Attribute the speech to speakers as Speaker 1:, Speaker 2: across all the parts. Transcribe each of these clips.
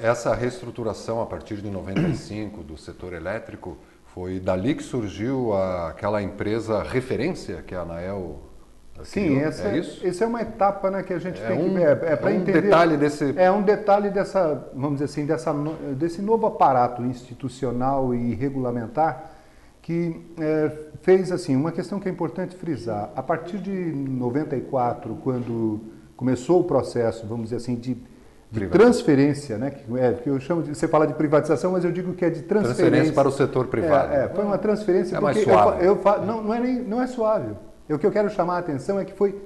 Speaker 1: Essa reestruturação a partir de 95 do setor elétrico, foi dali que surgiu aquela empresa referência que a ANAEL
Speaker 2: Sim,
Speaker 1: criou? É isso?
Speaker 2: essa é uma etapa, né, que a gente tem que para entender.
Speaker 1: Detalhe desse...
Speaker 2: É um detalhe dessa, vamos dizer assim, desse novo aparato institucional e regulamentar que fez assim, uma questão que é importante frisar. A partir de 94, quando começou o processo, vamos dizer assim, de transferência, né, que eu chamo de, você fala de privatização, mas eu digo que é de transferência
Speaker 1: para o setor privado.
Speaker 2: Foi uma transferência
Speaker 1: é
Speaker 2: porque
Speaker 1: mais suave.
Speaker 2: não é suave. O que eu quero chamar a atenção é que foi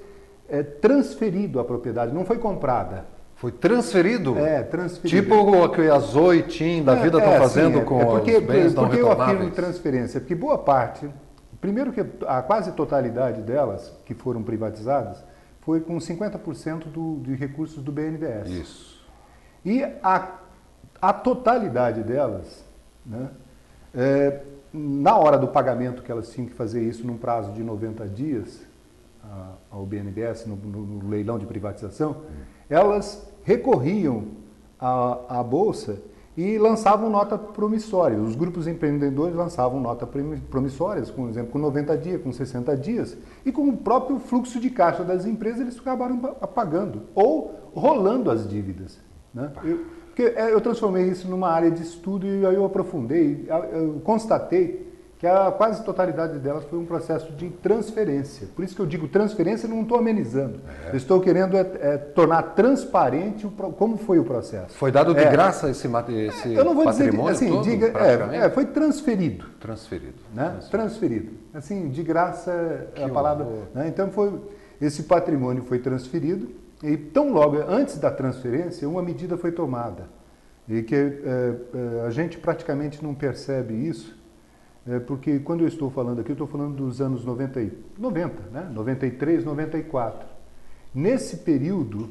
Speaker 2: transferido a propriedade, não foi comprada.
Speaker 1: Foi transferido?
Speaker 2: Transferido.
Speaker 1: Tipo o que a Zoe e Tim da vida estão fazendo com os bens não retornáveis.
Speaker 2: Por que eu afirmo transferência? Porque boa parte, primeiro que a quase totalidade delas, que foram privatizadas, foi com 50% de recursos do BNDES.
Speaker 1: Isso.
Speaker 2: E a totalidade delas, né, na hora do pagamento que elas tinham que fazer isso num prazo de 90 dias ao BNDES, no leilão de privatização, elas recorriam à Bolsa e lançavam nota promissória. Os grupos empreendedores lançavam nota promissórias, por exemplo, com 90 dias, com 60 dias, e com o próprio fluxo de caixa das empresas eles acabaram pagando ou rolando as dívidas, né? Eu transformei isso numa área de estudo e aí eu aprofundei, eu constatei que a quase totalidade delas foi um processo de transferência. Por isso que eu digo transferência, não estou amenizando. Eu estou querendo tornar transparente como foi o processo.
Speaker 1: Foi dado de graça esse
Speaker 2: eu não vou dizer
Speaker 1: patrimônio
Speaker 2: assim,
Speaker 1: todo, praticamente?
Speaker 2: foi transferido.
Speaker 1: Transferido.
Speaker 2: Né? Transferido. Assim, de graça é a palavra. Né? Então, esse patrimônio foi transferido e tão logo antes da transferência, uma medida foi tomada. E que a gente praticamente não percebe isso, porque quando eu estou falando aqui, eu estou falando dos anos 90, né? 93, 94. Neste período,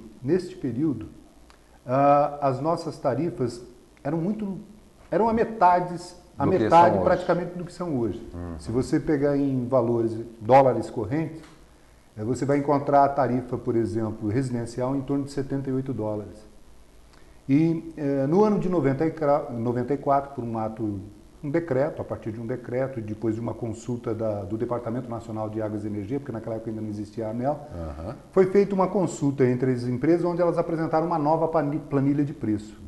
Speaker 2: as nossas tarifas eram a metade praticamente do que são hoje. Se você pegar em valores, dólares correntes, você vai encontrar a tarifa, por exemplo, residencial em torno de 78 dólares. E no ano de 94, por um decreto, a partir de um decreto, e depois de uma consulta do Departamento Nacional de Águas e Energia, porque naquela época ainda não existia a ANEEL, foi feita uma consulta entre as empresas onde elas apresentaram uma nova planilha de preço.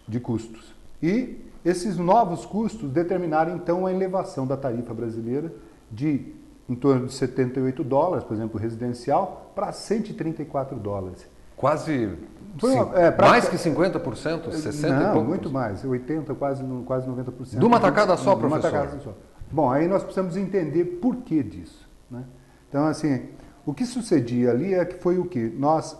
Speaker 2: De custos. E esses novos custos determinaram então a elevação da tarifa brasileira de em torno de 78 dólares, por exemplo, residencial, para 134 dólares.
Speaker 1: Quase mais que 50%? 60 e pouco?
Speaker 2: Não, muito mais, 80%, quase 90%.
Speaker 1: De uma tacada só, professor?
Speaker 2: De uma tacada só. Bom, aí nós precisamos entender por que disso, né? Então, assim, o que sucedia ali é que foi o que nós,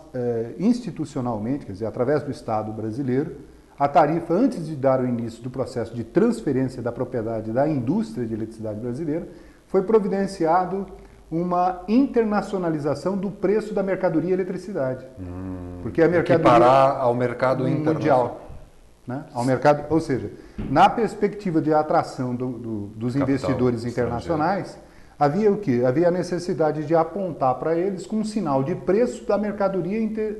Speaker 2: institucionalmente, quer dizer, através do Estado brasileiro, a tarifa, antes de dar o início do processo de transferência da propriedade da indústria de eletricidade brasileira, foi providenciado uma internacionalização do preço da mercadoria eletricidade. Porque a mercadoria
Speaker 1: equiparar ao mercado
Speaker 2: mundial, né? Ao mercado, ou seja, na perspectiva de atração dos investidores internacionais, havia o quê? Havia a necessidade de apontar para eles com um sinal de preço da mercadoria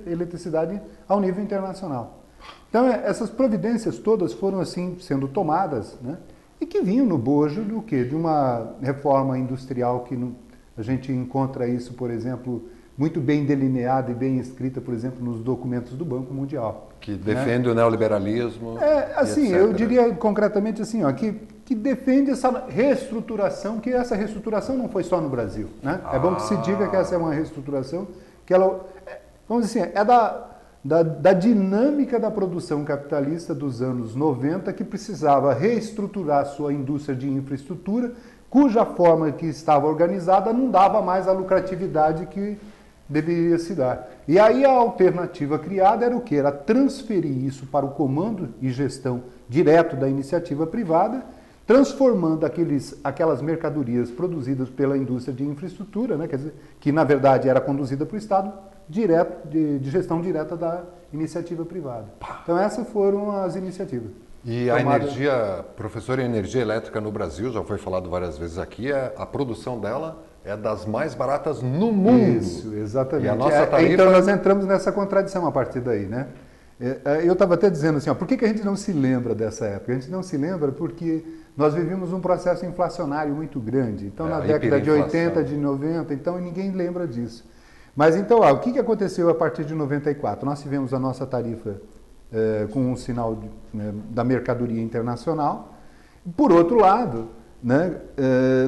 Speaker 2: eletricidade ao nível internacional. Então, essas providências todas foram assim sendo tomadas, né? E que vinham no bojo do quê? De uma reforma industrial que a gente encontra isso, por exemplo, muito bem delineada e bem escrita, por exemplo, nos documentos do Banco Mundial.
Speaker 1: Que defende, né, o neoliberalismo.
Speaker 2: Assim, eu diria concretamente assim, ó, que defende essa reestruturação, que essa reestruturação não foi só no Brasil, né? É bom que se diga que essa é uma reestruturação que ela, vamos dizer assim, é da dinâmica da produção capitalista dos anos 90, que precisava reestruturar sua indústria de infraestrutura, cuja forma que estava organizada não dava mais a lucratividade que deveria se dar. E aí a alternativa criada era o quê? Era transferir isso para o comando e gestão direto da iniciativa privada, transformando aquelas mercadorias produzidas pela indústria de infraestrutura, né, quer dizer, que na verdade era conduzida para o Estado, de gestão direta da iniciativa privada. Então essas foram as iniciativas.
Speaker 1: E a energia, professor, a energia elétrica no Brasil, já foi falado várias vezes aqui, a produção dela é das mais baratas no mundo.
Speaker 2: Isso, exatamente.
Speaker 1: E a nossa tarifa...
Speaker 2: Então nós entramos nessa contradição a partir daí, né? Eu estava até dizendo assim, ó, por que a gente não se lembra dessa época? A gente não se lembra porque nós vivimos um processo inflacionário muito grande. Então, na década de 80, de 90, então ninguém lembra disso. Mas então, o que aconteceu a partir de 94? Nós tivemos a nossa tarifa com um sinal da mercadoria internacional. Por outro lado, né,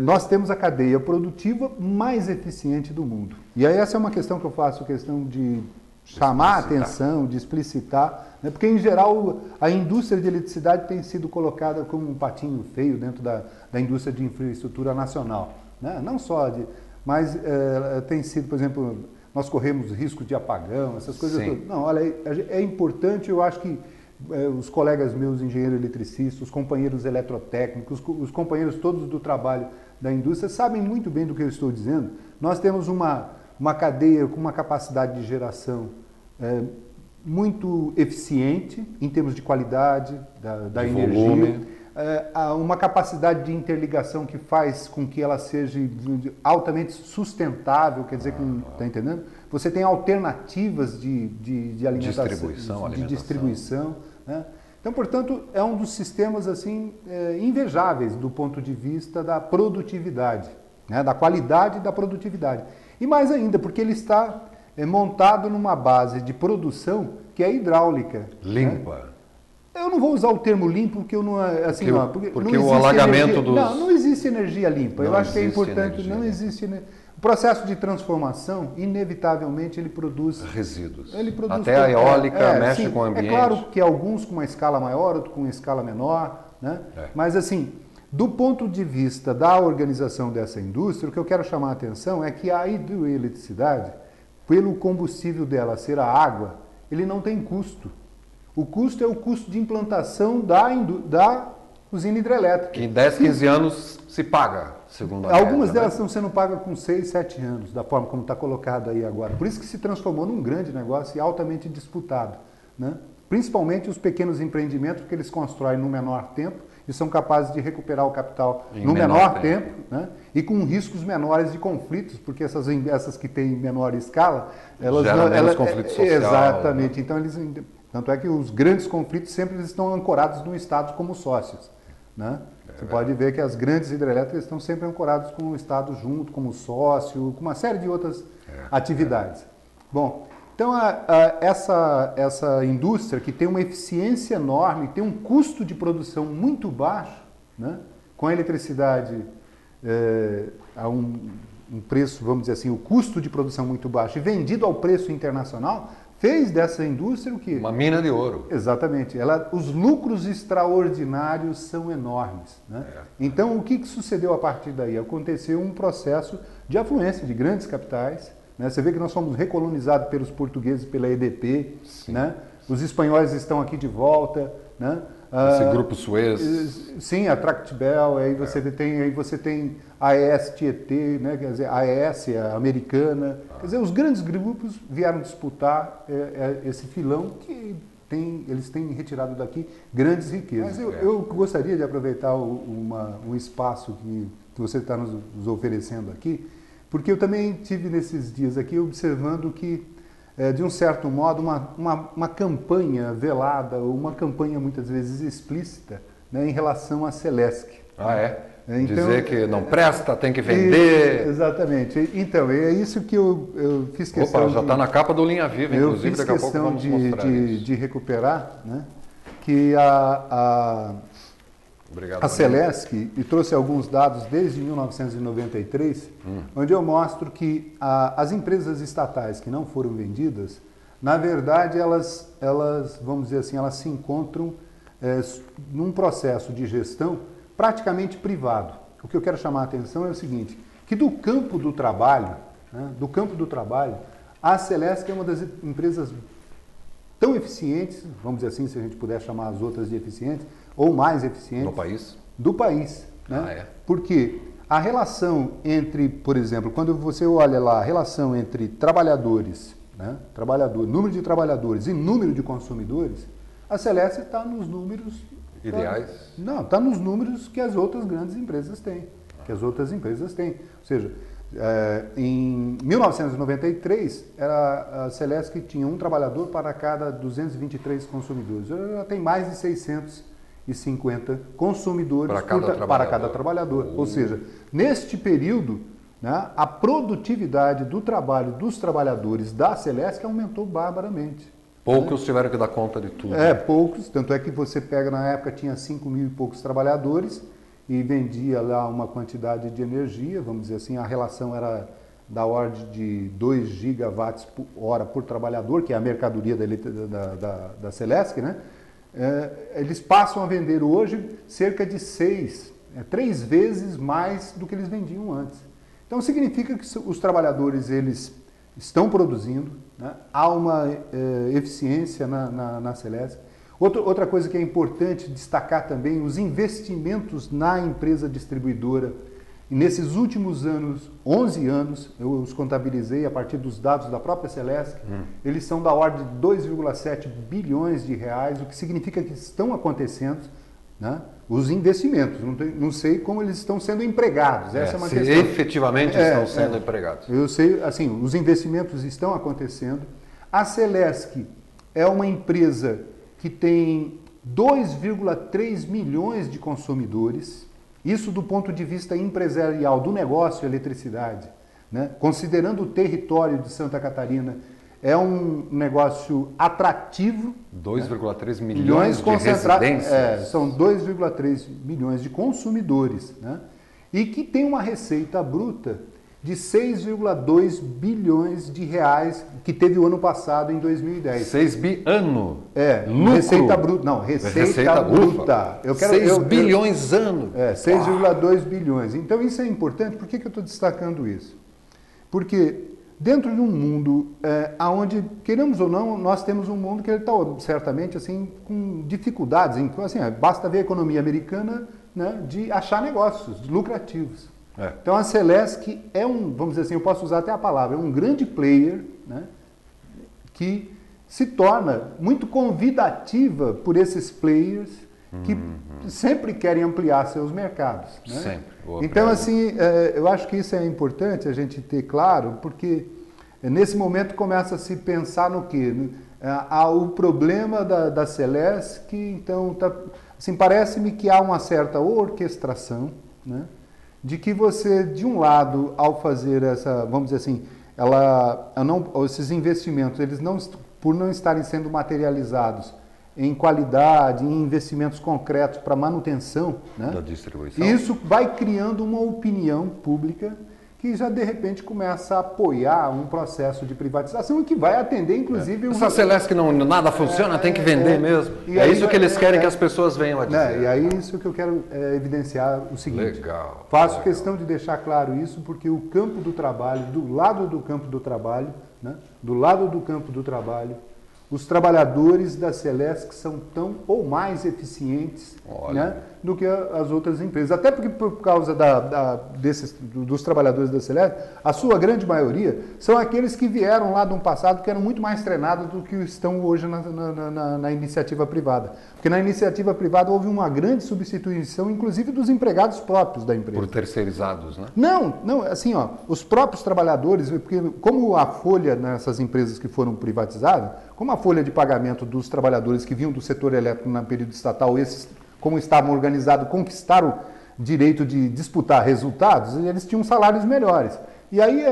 Speaker 2: nós temos a cadeia produtiva mais eficiente do mundo. E aí essa é uma questão que eu faço questão de chamar a atenção, de explicitar, né, porque em geral a indústria de eletricidade tem sido colocada como um patinho feio dentro da indústria de infraestrutura nacional. Né? Não só mas tem sido, por exemplo, nós corremos risco de apagão, essas coisas todas. Não, olha, é importante, eu acho que os colegas meus, engenheiros eletricistas, os companheiros eletrotécnicos, os companheiros todos do trabalho da indústria sabem muito bem do que eu estou dizendo. Nós temos uma cadeia com uma capacidade de geração muito eficiente em termos de qualidade da energia, uma capacidade de interligação que faz com que ela seja altamente sustentável, quer dizer, está entendendo? Você tem alternativas de alimentação, de distribuição. Né? Então, portanto, é um dos sistemas assim invejáveis do ponto de vista da produtividade, né? Da qualidade e da produtividade. E mais ainda, porque ele está montado numa base de produção que é hidráulica.
Speaker 1: Limpa.
Speaker 2: Né? Eu não vou usar o termo limpo porque eu não assim
Speaker 1: porque não o alagamento
Speaker 2: não existe energia limpa. Eu acho que é importante. Não existe. O processo de transformação, inevitavelmente, ele produz
Speaker 1: resíduos.
Speaker 2: Ele produz
Speaker 1: até a eólica mexe com o ambiente.
Speaker 2: É claro que alguns com uma escala maior, outros com uma escala menor, né? Mas assim, do ponto de vista da organização dessa indústria, o que eu quero chamar a atenção é que a hidroeletricidade, pelo combustível dela ser a água, ele não tem custo. O custo é o custo de implantação da usina hidrelétrica.
Speaker 1: Que em 10, 15 anos se paga, segundo a
Speaker 2: Algumas
Speaker 1: média,
Speaker 2: delas estão sendo pagas com 6, 7 anos, da forma como está colocado aí agora. Por isso que se transformou num grande negócio e altamente disputado. Né? Principalmente os pequenos empreendimentos, porque eles constroem no menor tempo e são capazes de recuperar o capital no menor tempo, né? E com riscos menores de conflitos, porque essas que têm menor escala, elas
Speaker 1: geram menos conflito social.
Speaker 2: Exatamente. Né? Então, tanto é que os grandes conflitos sempre estão ancorados no Estado como sócios. Né? Você pode ver que as grandes hidrelétricas estão sempre ancoradas com o Estado junto, como sócio, com uma série de outras atividades. Bom, então essa indústria que tem uma eficiência enorme, tem um custo de produção muito baixo, né? Com a eletricidade a um preço, vamos dizer assim, o custo de produção muito baixo e vendido ao preço internacional, fez dessa indústria o quê?
Speaker 1: Uma mina de ouro.
Speaker 2: Exatamente. Os lucros extraordinários são enormes. Né? Então, o que sucedeu a partir daí? Aconteceu um processo de afluência de grandes capitais. Né? Você vê que nós somos recolonizados pelos portugueses, pela EDP. Né? Os espanhóis estão aqui de volta. Né?
Speaker 1: Esse grupo Suez.
Speaker 2: Sim, a Tractbel, aí você tem a AES Tietê, né? Quer dizer, a AES, a americana. Quer dizer, os grandes grupos vieram disputar esse filão que eles têm retirado daqui grandes riquezas. Mas eu gostaria de aproveitar um espaço que você está nos oferecendo aqui, porque eu também tive nesses dias aqui observando que de um certo modo, uma campanha velada, ou uma campanha muitas vezes explícita, né, em relação à Celesc.
Speaker 1: Então, dizer que não presta, tem que vender.
Speaker 2: Exatamente. Então, é isso que eu fiz questão
Speaker 1: já está na capa do Linha Viva, inclusive, daqui a pouco vamos mostrar isso.
Speaker 2: de recuperar, né, que a Celesc, e trouxe alguns dados desde 1993, onde eu mostro que as empresas estatais que não foram vendidas, na verdade, elas vamos dizer assim, elas se encontram num processo de gestão praticamente privado. O que eu quero chamar a atenção é o seguinte, que do campo do trabalho, né, a Celesc é uma das empresas tão eficientes, vamos dizer assim, se a gente puder chamar as outras de eficientes, ou mais eficientes. Do país. Né? Porque a relação entre, por exemplo, quando você olha lá a relação entre trabalhadores, né? Número de trabalhadores e número de consumidores, a Celesc está nos números...
Speaker 1: Ideais?
Speaker 2: Não, está nos números que as outras grandes empresas têm. Ou seja, Em 1993, a Celesc tinha um trabalhador para cada 223 consumidores. Ela tem mais de 650 consumidores para cada trabalhador. Ou seja, neste período, né, a produtividade do trabalho dos trabalhadores da Celesc aumentou barbaramente.
Speaker 1: Poucos tiveram que dar conta de tudo.
Speaker 2: Poucos. Tanto é que você pega, na época, tinha 5 mil e poucos trabalhadores e vendia lá uma quantidade de energia, vamos dizer assim, a relação era da ordem de 2 gigawatts por hora por trabalhador, que é a mercadoria da Celesc, né? Eles passam a vender hoje cerca de 3 vezes mais do que eles vendiam antes. Então significa que os trabalhadores eles estão produzindo, né? Há uma eficiência na Celesc. Outra coisa que é importante destacar também, os investimentos na empresa distribuidora. E nesses últimos anos, 11 anos, eu os contabilizei a partir dos dados da própria Celesc, eles são da ordem de 2,7 bilhões de reais, o que significa que estão acontecendo, né, os investimentos. Não sei como eles estão sendo empregados. Essa é uma questão.
Speaker 1: Efetivamente estão sendo empregados.
Speaker 2: Eu sei, assim, os investimentos estão acontecendo. A Celesc é uma empresa que tem 2,3 milhões de consumidores, isso do ponto de vista empresarial do negócio eletricidade, né? Considerando o território de Santa Catarina, é um negócio atrativo.
Speaker 1: 2,3 milhões de residências.
Speaker 2: São 2,3 milhões de consumidores, né? E que tem uma receita bruta de 6,2 bilhões de reais que teve o ano passado, em 2010.
Speaker 1: 6 bi ano?
Speaker 2: Lucro. Receita bruta. Não, receita bruta.
Speaker 1: 6 bilhões ano.
Speaker 2: 6,2 bilhões. Então isso é importante. Por que eu estou destacando isso? Porque dentro de um mundo onde, queremos ou não, nós temos um mundo que ele está certamente assim, com dificuldades. Assim, basta ver a economia americana, né, de achar negócios lucrativos. Então a Celesc é vamos dizer assim, eu posso usar até a palavra, é um grande player, né, que se torna muito convidativa por esses players que sempre querem ampliar seus mercados. Né?
Speaker 1: Sempre.
Speaker 2: Então assim, eu acho que isso é importante a gente ter claro, porque nesse momento começa a se pensar no quê? O problema da Celesc, então, assim, parece-me que há uma certa orquestração, né? De que você, de um lado, ao fazer vamos dizer assim, esses investimentos, eles por não estarem sendo materializados em qualidade, em investimentos concretos para manutenção, né,
Speaker 1: da distribuição,
Speaker 2: isso vai criando uma opinião pública que já de repente começa a apoiar um processo de privatização e que vai atender inclusive...
Speaker 1: Essa Celesc nada funciona, tem que vender mesmo. É isso que eles querem que as pessoas venham a dizer.
Speaker 2: E aí isso que eu quero evidenciar o seguinte.
Speaker 1: Legal.
Speaker 2: Faço questão de deixar claro isso porque o campo do trabalho, do lado do campo do trabalho, né, do lado do campo do trabalho, os trabalhadores da Celesc são tão ou mais eficientes, né, do que as outras empresas. Até porque por causa dos trabalhadores da Celesc, a sua grande maioria são aqueles que vieram lá de um passado que eram muito mais treinados do que estão hoje na iniciativa privada. Porque na iniciativa privada houve uma grande substituição, inclusive dos empregados próprios da empresa.
Speaker 1: Por terceirizados, né?
Speaker 2: Não, assim, os próprios trabalhadores, porque como a folha nessas empresas que foram privatizadas, como a folha de pagamento dos trabalhadores que vinham do setor elétrico no período estatal, esses, como estavam organizados, conquistaram o direito de disputar resultados, eles tinham salários melhores. E aí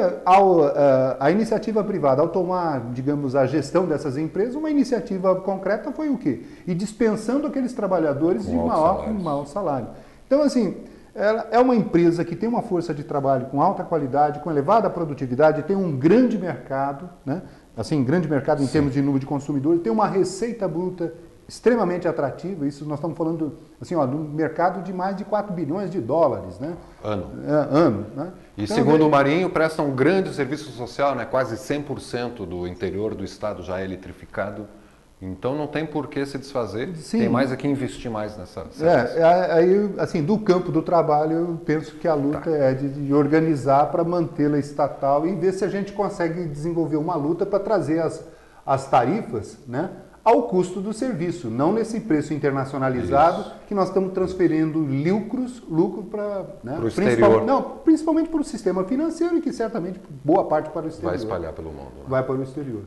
Speaker 2: a iniciativa privada, ao tomar, digamos, a gestão dessas empresas, uma iniciativa concreta foi o quê? E dispensando aqueles trabalhadores de maior salário. Então, assim, ela é uma empresa que tem uma força de trabalho com alta qualidade, com elevada produtividade, tem um grande mercado, né? Assim, grande mercado em termos de número de consumidores, tem uma receita bruta extremamente atrativa. Isso nós estamos falando assim, de um mercado de mais de 4 bilhões de dólares, né? Ano. Né?
Speaker 1: E então, segundo o Marinho, presta um grande serviço social, né? Quase 100% do interior do estado já é eletrificado. Então não tem por que se desfazer, sim. Tem mais aqui investir mais nessa
Speaker 2: aí, assim, do campo do trabalho, eu penso que a luta é de organizar para mantê-la estatal e ver se a gente consegue desenvolver uma luta para trazer as tarifas, né, ao custo do serviço, não nesse preço internacionalizado que nós estamos transferindo lucro para, né,
Speaker 1: o exterior.
Speaker 2: Principalmente para o sistema financeiro e que certamente boa parte para o exterior.
Speaker 1: Vai espalhar pelo mundo. Né?
Speaker 2: Vai para o exterior.